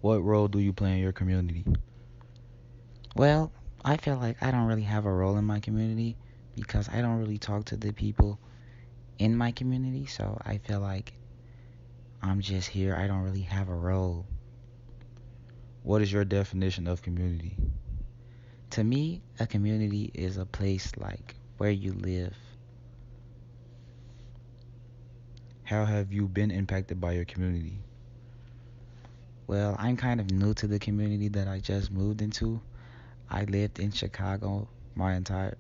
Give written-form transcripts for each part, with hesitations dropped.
What role do you play in your community? Well, I feel like I don't really have a role in my community because I don't really talk to the people in my community, so I feel like I'm just here. I don't really have a role. What is your definition of community? To me, a community is a place like where you live. How have you been impacted by your community? Well, I'm kind of new to the community that I just moved into. I lived in Chicago my entire,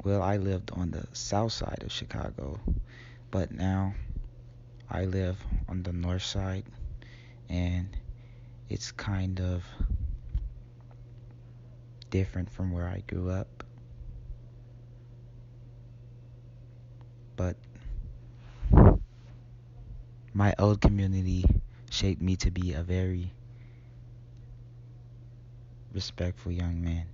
well, I lived on the south side of Chicago, but now I live on the north side, and it's kind of different from where I grew up. But my old community shaped me to be a very respectful young man.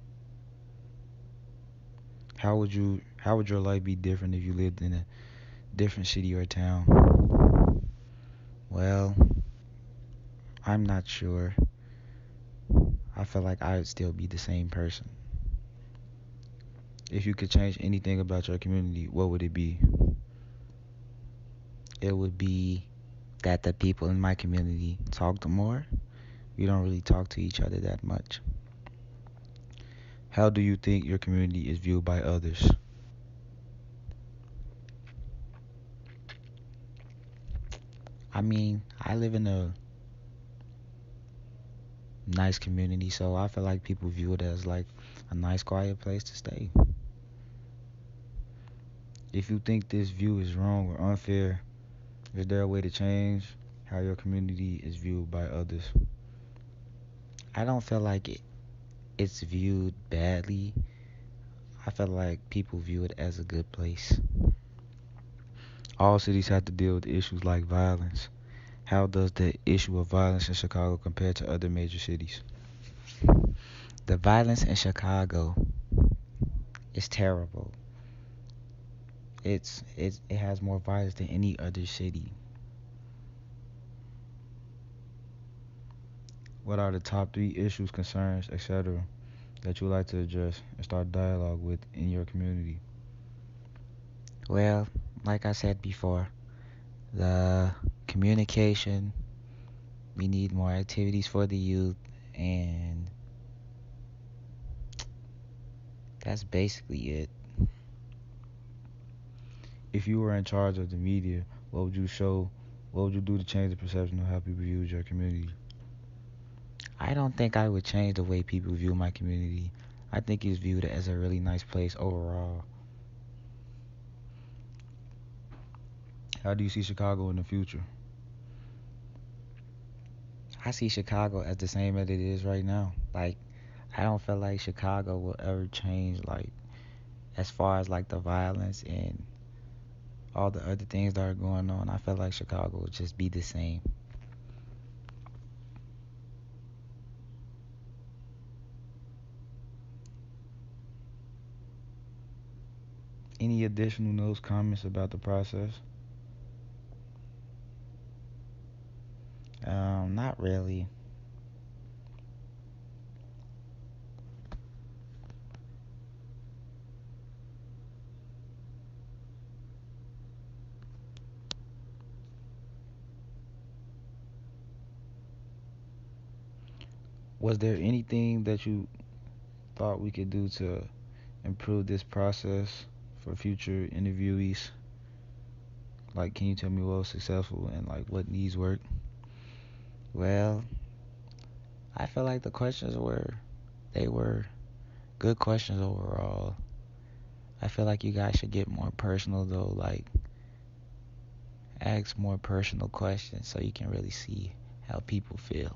How would your life be different if you lived in a different city or town? Well, I'm not sure. I feel like I would still be the same person. If you could change anything about your community, what would it be? It would be that the people in my community talked more. We don't really talk to each other that much. How do you think your community is viewed by others? I mean, I live in a nice community, so I feel like people view it as like a nice, quiet place to stay. If you think this view is wrong or unfair, is there a way to change how your community is viewed by others? I don't feel like it's viewed badly. I feel like people view it as a good place. All cities have to deal with issues like violence. How does the issue of violence in Chicago compare to other major cities? The violence in Chicago is terrible. It has more violence than any other city. What are the top three issues, concerns, etc., that you would like to address and start dialogue with in your community? Well, like I said before, the communication, we need more activities for the youth, and that's basically it. If you were in charge of the media, what would you show? What would you do to change the perception of how people view your community? I don't think I would change the way people view my community. I think it's viewed as a really nice place overall. How do you see Chicago in the future? I see Chicago as the same as it is right now. Like, I don't feel like Chicago will ever change, like, as far as like the violence and all the other things that are going on. I feel like Chicago will just be the same. Any additional notes, comments about the process? Not really. Was there anything that you thought we could do to improve this process for future interviewees? Like, can you tell me what was successful and like what needs work? Well, I feel like the questions they were good questions overall. I feel like you guys should get more personal though, like ask more personal questions so you can really see how people feel.